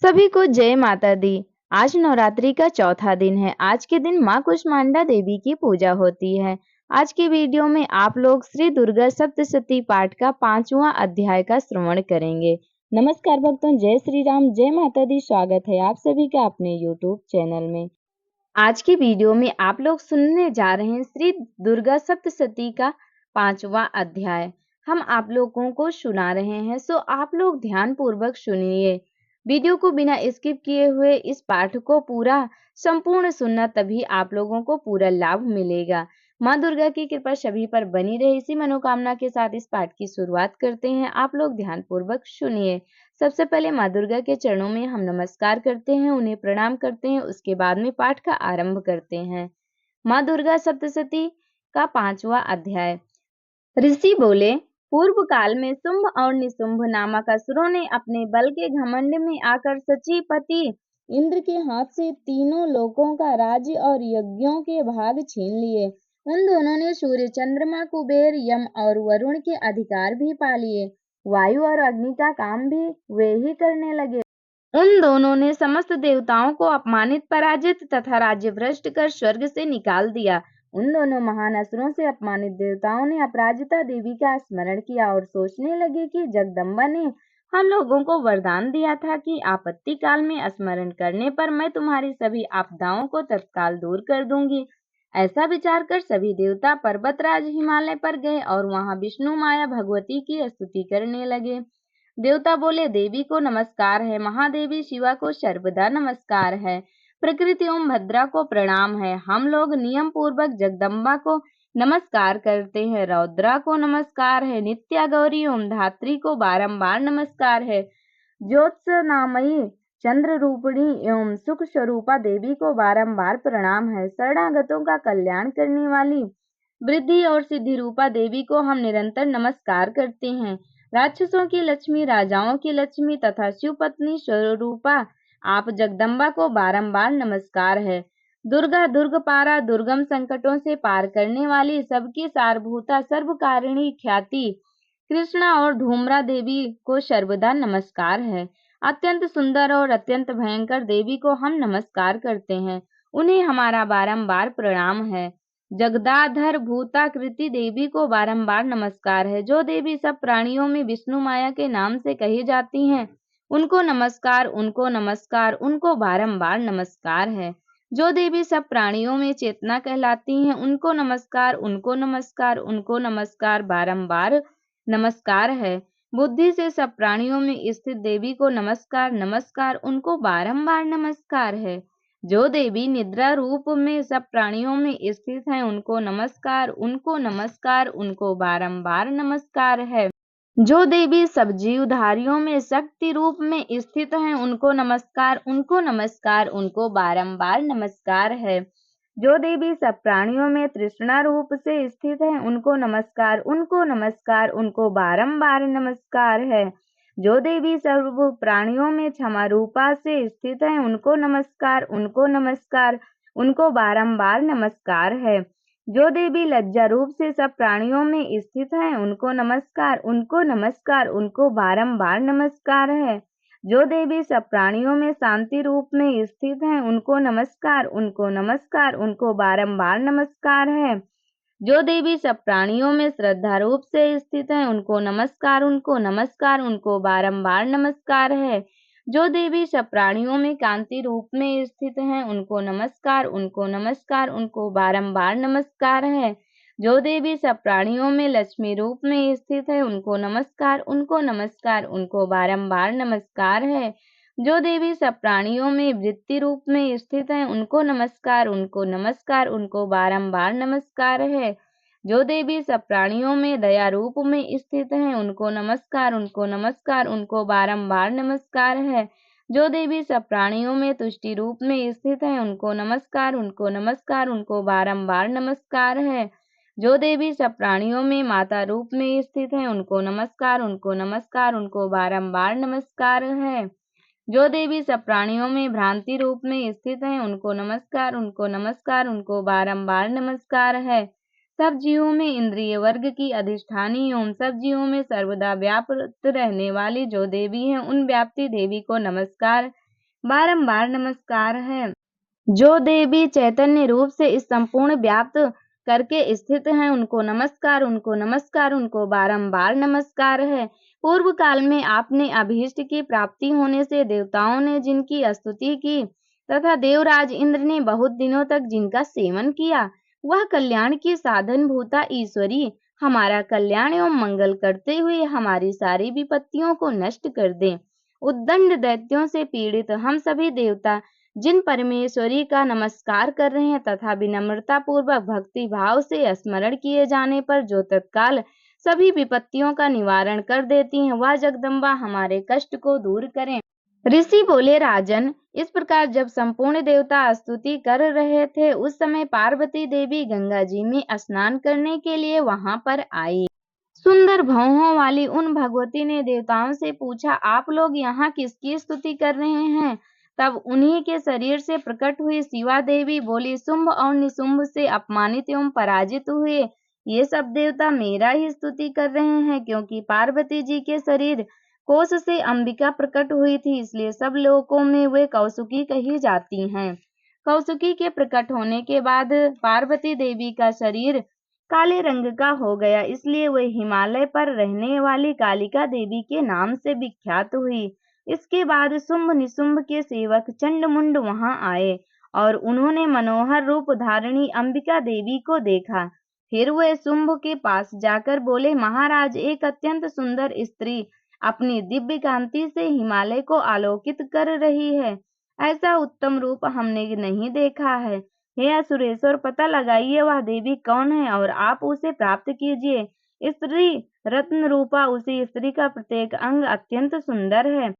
सभी को जय माता दी। आज नवरात्रि का चौथा दिन है। आज के दिन माँ कुष्मांडा देवी की पूजा होती है। आज की वीडियो में आप लोग श्री दुर्गा सप्तशती पाठ का 5वां अध्याय का श्रवण करेंगे। नमस्कार भक्तों, जय श्री राम, जय माता दी। स्वागत है आप सभी का अपने यूट्यूब चैनल में। आज की वीडियो में आप लोग सुनने जा रहे हैं श्री दुर्गा सप्तशती का 5वां अध्याय। हम आप लोगों को सुना रहे हैं, सो आप लोग ध्यान पूर्वक सुनिए। वीडियो को बिना स्किप किए हुए इस पाठ को पूरा संपूर्ण सुनना, तभी आप लोगों को पूरा लाभ मिलेगा। माँ दुर्गा की कृपा सभी पर बनी रहे, इसी मनोकामना के साथ इस पाठ की शुरुआत करते हैं। आप लोग ध्यान पूर्वक सुनिए। सबसे पहले माँ दुर्गा के चरणों में हम नमस्कार करते हैं, उन्हें प्रणाम करते हैं। उसके बाद में पाठ का आरंभ करते हैं। माँ दुर्गा सप्तशती का 5वां अध्याय। ऋषि बोले, पूर्व काल में शुंभ और निशुंभ नामक असुरों ने अपने बल के घमंड में आकर सचीपति इंद्र के हाथ से तीनों लोकों का राज्य और यज्ञों के भाग छीन लिए। उन दोनों ने सूर्य, चंद्रमा, कुबेर, यम और वरुण के अधिकार भी पा लिए। वायु और अग्नि का काम भी वे ही करने लगे। उन दोनों ने समस्त देवताओं को अपमानित, पराजित तथा राज्य भ्रष्ट कर स्वर्ग से निकाल दिया। उन दोनों महान असुरों से अपमानित देवताओं ने अपराजिता देवी का स्मरण किया और सोचने लगे कि जगदम्बा ने हम लोगों को वरदान दिया था कि आपत्ति काल में स्मरण करने पर मैं तुम्हारी सभी आपदाओं को तत्काल दूर कर दूंगी। ऐसा विचार कर सभी देवता पर्वतराज हिमालय पर गए और वहां विष्णु माया भगवती की स्तुति करने लगे। देवता बोले, देवी को नमस्कार है, महादेवी शिवा को सर्वदा नमस्कार है, प्रकृति ओम भद्रा को प्रणाम है। हम लोग नियम पूर्वक जगदम्बा को नमस्कार करते हैं, रौद्रा को नमस्कार है, नित्या गौरी ओम धात्री को बारंबार नमस्कार है, ज्योत्सनामयी चंद्र रूपिणी एवं सुख स्वरूपा देवी को बारंबार प्रणाम है। शरणागतों का कल्याण करने वाली वृद्धि और सिद्धि रूपा देवी को हम निरंतर नमस्कार करते हैं। राक्षसों की लक्ष्मी, राजाओं की लक्ष्मी तथा शिव पत्नी स्वरूपा आप जगदम्बा को बारंबार नमस्कार है। दुर्गा, दुर्गपारा, दुर्गम संकटों से पार करने वाली, सबकी सारभूता, सर्वकारिणी ख्याति कृष्णा और धूम्रा देवी को सर्वदा नमस्कार है। अत्यंत सुंदर और अत्यंत भयंकर देवी को हम नमस्कार करते हैं, उन्हें हमारा बारंबार प्रणाम है। जगदाधर भूताकृति देवी को बारंबार नमस्कार है। जो देवी सब प्राणियों में विष्णु माया के नाम से कही जाती हैं, उनको नमस्कार, उनको नमस्कार, उनको बारंबार नमस्कार है। जो देवी सब प्राणियों में चेतना कहलाती हैं, उनको नमस्कार, उनको नमस्कार, उनको नमस्कार, बारंबार नमस्कार है। बुद्धि से सब प्राणियों में स्थित देवी को नमस्कार, नमस्कार, उनको बारंबार नमस्कार है। जो देवी निद्रा रूप में सब प्राणियों में स्थित हैं, उनको नमस्कार, उनको नमस्कार, उनको बारंबार नमस्कार है। जो देवी सब जीवधारियों में शक्ति रूप में स्थित हैं, उनको नमस्कार, उनको नमस्कार, उनको बारंबार नमस्कार है। जो देवी सब प्राणियों में तृष्णा रूप से स्थित हैं, उनको नमस्कार, उनको नमस्कार, उनको बारंबार नमस्कार है। जो देवी सर्व प्राणियों में क्षमा रूपा से स्थित हैं, उनको नमस्कार, उनको नमस्कार, उनको बारंबार नमस्कार है। जो देवी लज्जा रूप से सब प्राणियों में स्थित हैं, उनको नमस्कार, उनको नमस्कार, उनको बारंबार नमस्कार है। जो देवी सब प्राणियों में शांति रूप में स्थित हैं, उनको नमस्कार, उनको नमस्कार, उनको बारंबार नमस्कार है। जो देवी सब प्राणियों में श्रद्धा रूप से स्थित हैं, उनको नमस्कार, उनको नमस्कार, उनको बारंबार नमस्कार है। जो देवी सब प्राणियों में कांति रूप में स्थित हैं, उनको नमस्कार, उनको नमस्कार, उनको बारंबार नमस्कार है। जो देवी सब प्राणियों में लक्ष्मी रूप में स्थित है, उनको नमस्कार, उनको नमस्कार, उनको बारंबार नमस्कार है। जो देवी सब प्राणियों में वृत्ति रूप में स्थित हैं, उनको नमस्कार, उनको नमस्कार, उनको बारंबार नमस्कार है। जो देवी सब प्राणियों में दया रूप में स्थित हैं, उनको नमस्कार, उनको नमस्कार, उनको बारंबार नमस्कार है। जो देवी सब प्राणियों में तुष्टि रूप में स्थित हैं, उनको नमस्कार, उनको नमस्कार, उनको बारंबार नमस्कार है। जो देवी सब प्राणियों में माता रूप में स्थित हैं, उनको नमस्कार, उनको नमस्कार, उनको बारंबार नमस्कार है। जो देवी सब प्राणियों में भ्रांति रूप में स्थित हैं, उनको नमस्कार, उनको नमस्कार, उनको बारंबार नमस्कार है। सब जीवों में इंद्रिय वर्ग की अधिष्ठानी एवं सब जीवों में सर्वदा व्याप्त रहने वाली जो देवी है, उन व्याप्ति देवी को नमस्कार। बारंबार नमस्कार है। जो देवी चैतन्य रूप से इस संपूर्ण व्याप्त करके स्थित हैं, उनको नमस्कार, उनको नमस्कार, उनको बारंबार नमस्कार है। पूर्व काल में आपने अभीष्ट की प्राप्ति होने से देवताओं ने जिनकी स्तुति की तथा देवराज इंद्र ने बहुत दिनों तक जिनका सेवन किया, वह कल्याण की साधन भूता ईश्वरी हमारा कल्याण एवं मंगल करते हुए हमारी सारी विपत्तियों को नष्ट कर दे। उद्दंड दैत्यों से पीड़ित हम सभी देवता जिन परमेश्वरी का नमस्कार कर रहे हैं तथा विनम्रता पूर्वक भक्ति भाव से स्मरण किए जाने पर जो तत्काल सभी विपत्तियों का निवारण कर देती हैं, वह जगदम्बा हमारे कष्ट को दूर करें। ऋषि बोले, राजन, इस प्रकार जब संपूर्ण देवता स्तुति कर रहे थे, उस समय पार्वती देवी गंगा जी में स्नान करने के लिए वहां पर आई। सुंदर भौहों वाली उन भगवती ने देवताओं से पूछा, आप लोग यहाँ किसकी स्तुति कर रहे हैं? तब उन्हीं के शरीर से प्रकट हुई शिवा देवी बोली, शुंभ और निशुंभ से अपमानित एवं पराजित हुए ये सब देवता मेरा ही स्तुति कर रहे हैं, क्योंकि पार्वती जी के शरीर कोष से अंबिका प्रकट हुई थी, इसलिए सब लोकों में वे कौसुकी कही जाती हैं। कौसुकी के प्रकट होने के बाद पार्वती देवी का शरीर काले रंग का हो गया, इसलिए वे हिमालय पर रहने वाली कालिका देवी के नाम से विख्यात हुई। इसके बाद शुंभ निशुंभ के सेवक चंडमुंड वहां आए और उन्होंने मनोहर रूप धारिणी अंबिका देवी को देखा। फिर वे शुंभ के पास जाकर बोले, महाराज, एक अत्यंत सुंदर स्त्री अपनी दिव्य कांति से हिमालय को आलोकित कर रही है। ऐसा उत्तम रूप हमने नहीं देखा है। हे असुरेश्वर, पता लगाइए वह देवी कौन है और आप उसे प्राप्त कीजिए। स्त्री रत्न रूपा उसी स्त्री का प्रत्येक अंग अत्यंत सुंदर है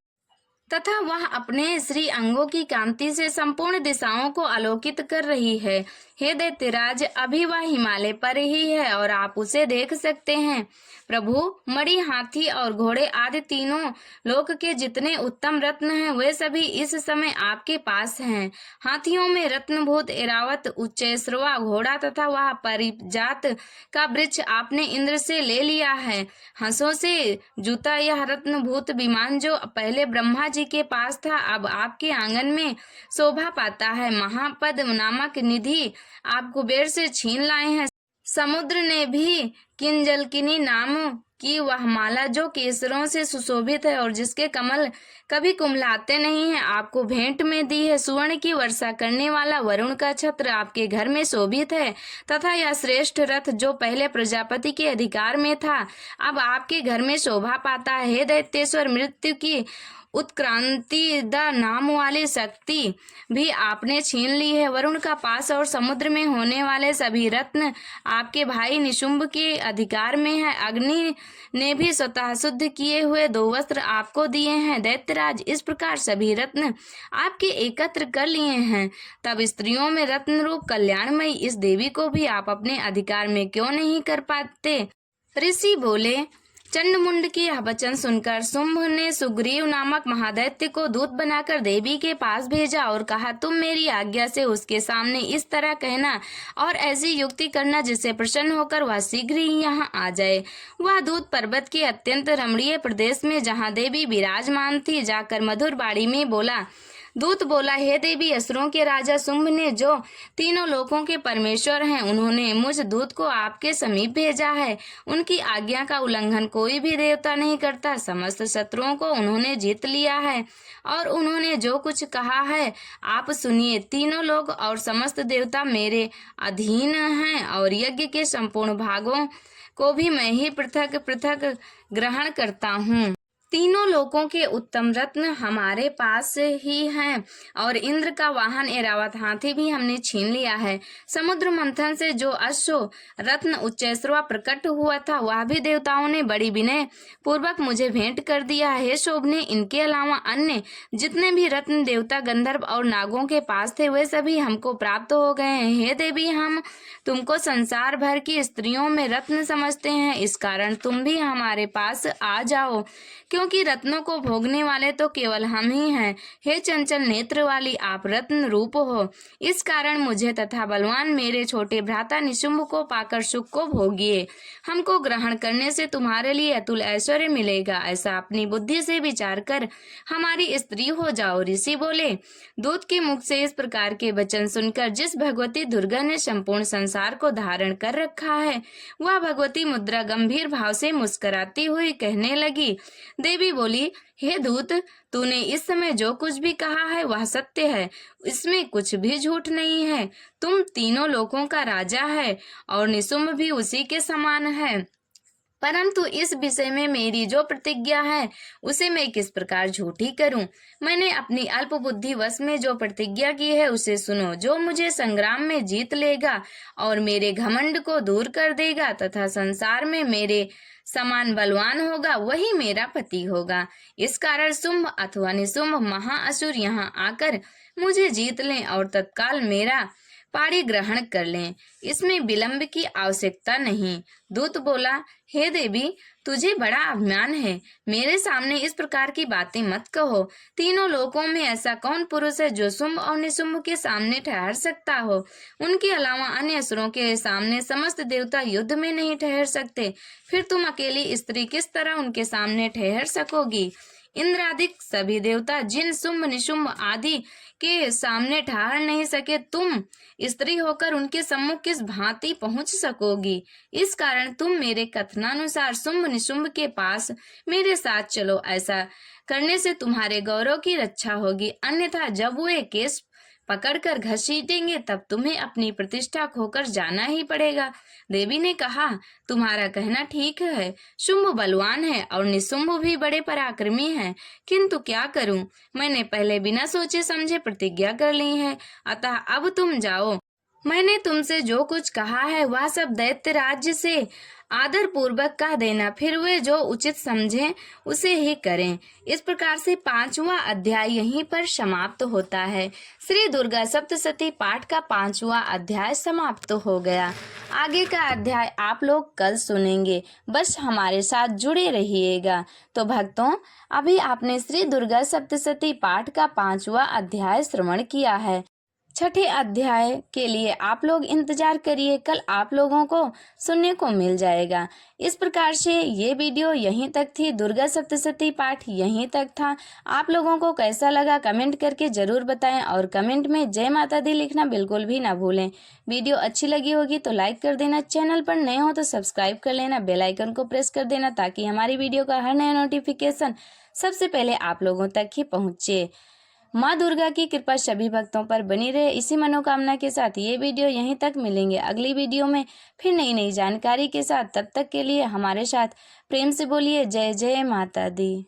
तथा वह अपने श्री अंगों की कांति से संपूर्ण दिशाओं को आलोकित कर रही है। हे दैत्यराज, अभी वह हिमालय पर ही है और आप उसे देख सकते हैं। प्रभु, मणि, हाथी और घोड़े आदि तीनों लोक के जितने उत्तम रत्न हैं, वे सभी इस समय आपके पास हैं। हाथियों में रत्नभूत ऐरावत, उच्चैश्रवा घोड़ा तथा वह परिजात का वृक्ष आपने इंद्र से ले लिया है। हंसों से जूता यह रत्नभूत विमान जो पहले ब्रह्मा जी के पास था, अब आपके आंगन में शोभा पाता है। महापद नामक निधि आप कुबेर से छीन लाए हैं। समुद्र ने भी किंजलकिनी नाम की वह माला जो केसरों से सुशोभित है और जिसके कमल कभी कुम्हलाते नहीं हैं, आपको भेंट में दी है। सुवर्ण की वर्षा करने वाला वरुण का छत्र आपके घर में शोभित है तथा यह श्रेष्ठ रथ जो पहले प्रजापति के अधिकार में था, अब आपके घर में शोभा पाता है। हे दैत्येश्वर, मृत्यु की उत्क्रांति द नाम वाली शक्ति भी आपने छीन ली है। वरुण का पास और समुद्र में होने वाले सभी रत्न आपके भाई निशुंभ के अधिकार में है। अग्नि ने भी स्वतः शुद्ध किए हुए 2 वस्त्र आपको दिए हैं। दैत्यराज, इस प्रकार सभी रत्न आपके एकत्र कर लिए हैं, तब स्त्रियों में रत्न रूप कल्याणमयी इस देवी को भी आप अपने अधिकार में क्यों नहीं कर पाते? ऋषि बोले, चंडमुंड की यह वचन सुनकर शुंभ ने सुग्रीव नामक महादैत्य को दूत बनाकर देवी के पास भेजा और कहा, तुम मेरी आज्ञा से उसके सामने इस तरह कहना और ऐसी युक्ति करना जिससे प्रसन्न होकर वह शीघ्र ही यहाँ आ जाए। वह दूत पर्वत के अत्यंत रमणीय प्रदेश में जहाँ देवी विराजमान थी जाकर मधुर बाड़ी में बोला। दूत बोला, हे देवी, असुरों के राजा शुंभ ने जो तीनों लोकों के परमेश्वर हैं, उन्होंने मुझ दूत को आपके समीप भेजा है। उनकी आज्ञा का उल्लंघन कोई भी देवता नहीं करता। समस्त शत्रुओं को उन्होंने जीत लिया है और उन्होंने जो कुछ कहा है आप सुनिए। तीनों लोग और समस्त देवता मेरे अधीन हैं और यज्ञ के संपूर्ण भागों को भी मैं ही पृथक पृथक ग्रहण करता हूँ। तीनों लोकों के उत्तम रत्न हमारे पास ही हैं और इंद्र का वाहन ऐरावत हाथी भी हमने छीन लिया है। समुद्र मंथन से जो अश्व रत्न उच्चैश्रवा प्रकट हुआ था, वह भी देवताओं ने बड़ी विनय पूर्वक मुझे भेंट कर दिया है। हे शोभने, इनके अलावा अन्य जितने भी रत्न देवता, गंधर्व और नागों के पास थे, वे सभी हमको प्राप्त हो गए हैं। हे देवी, हम तुमको संसार भर की स्त्रियों में रत्न समझते हैं, इस कारण तुम भी हमारे पास आ जाओ, क्यों क्योंकि रत्नों को भोगने वाले तो केवल हम ही हैं। हे चंचल नेत्र वाली, आप रत्न रूप हो, इस कारण मुझे तथा बलवान मेरे छोटे भ्राता निशुंभ को पाकर सुख को भोगिए। हमको ग्रहण करने से तुम्हारे लिए अतुल ऐश्वर्य मिलेगा, ऐसा अपनी बुद्धि से विचार कर हमारी स्त्री हो जाओ। ऋषि बोले, दूत के मुख से इस प्रकार के वचन सुनकर जिस भगवती दुर्गा ने संपूर्ण संसार को धारण कर रखा है, वह भगवती मुद्रा गंभीर भाव से मुस्कुराती हुई कहने लगी। देवी बोली, हे दूत, तूने इस समय जो कुछ भी कहा है वह सत्य है, इसमें कुछ भी झूठ नहीं है। तुम तीनों लोकों का राजा है और निशुंभ भी उसी के समान है, परंतु इस विषय में मेरी जो प्रतिज्ञा है उसे मैं किस प्रकार झूठी करूं। मैंने अपनी अल्प बुद्धि वश में जो प्रतिज्ञा की है उसे सुनो। जो मुझे संग्राम में जीत लेगा और मेरे घमंड को दूर कर देगा तथा संसार में मेरे समान बलवान होगा, वही मेरा पति होगा। इस कारण शुंभ अथवा निशुंभ महाअसुर यहाँ आकर मुझे जीत लें और तत्काल मेरा पाणी ग्रहण कर लें, इसमें विलंब की आवश्यकता नहीं। दूत बोला, हे देवी, तुझे बड़ा अभिमान है, मेरे सामने इस प्रकार की बातें मत कहो। तीनों लोकों में ऐसा कौन पुरुष है जो शुंभ और निशुंभ के सामने ठहर सकता हो? उनके अलावा अन्य असुरों के सामने समस्त देवता युद्ध में नहीं ठहर सकते, फिर तुम अकेली स्त्री किस तरह उनके सामने ठहर सकोगी? इंद्रादिक सभी देवता जिन शुंभ निशुंभ आदि के सामने ठहर नहीं सके, तुम स्त्री होकर उनके सम्मुख किस भांति पहुंच सकोगी? इस कारण तुम मेरे कथनानुसार शुंभ निशुंभ के पास मेरे साथ चलो, ऐसा करने से तुम्हारे गौरव की रक्षा होगी, अन्यथा जब वे केस पकड़कर घसीटेंगे तब तुम्हें अपनी प्रतिष्ठा खोकर जाना ही पड़ेगा। देवी ने कहा, तुम्हारा कहना ठीक है, शुंभ बलवान है और निशुंभ भी बड़े पराक्रमी हैं, किंतु क्या करूं, मैंने पहले बिना सोचे समझे प्रतिज्ञा कर ली है, अतः अब तुम जाओ। मैंने तुमसे जो कुछ कहा है वह सब दैत्य राज्य से आदर पूर्वक कह देना, फिर वे जो उचित समझें उसे ही करें। इस प्रकार से 5वां अध्याय यहीं पर समाप्त होता है। श्री दुर्गा सप्तशती पाठ का 5वां अध्याय समाप्त हो गया। आगे का अध्याय आप लोग कल सुनेंगे, बस हमारे साथ जुड़े रहिएगा। तो भक्तों, अभी आपने श्री दुर्गा सप्तशती पाठ का 5वां अध्याय श्रवण किया है। 6ठे अध्याय के लिए आप लोग इंतजार करिए, कल आप लोगों को सुनने को मिल जाएगा। इस प्रकार से ये वीडियो यहीं तक थी, दुर्गा सप्तशती पाठ यहीं तक था। आप लोगों को कैसा लगा कमेंट करके जरूर बताएं और कमेंट में जय माता दी लिखना बिल्कुल भी ना भूलें। वीडियो अच्छी लगी होगी तो लाइक कर देना, चैनल पर नए हो तो सब्सक्राइब कर लेना, बेल आइकन को प्रेस कर देना ताकि हमारी वीडियो का हर नया नोटिफिकेशन सबसे पहले आप लोगों तक ही पहुँचे। माँ दुर्गा की कृपा सभी भक्तों पर बनी रहे, इसी मनोकामना के साथ ये वीडियो यहीं तक मिलेंगे अगली वीडियो में फिर नई नई जानकारी के साथ। तब तक के लिए हमारे साथ प्रेम से बोलिए जय जय माता दी।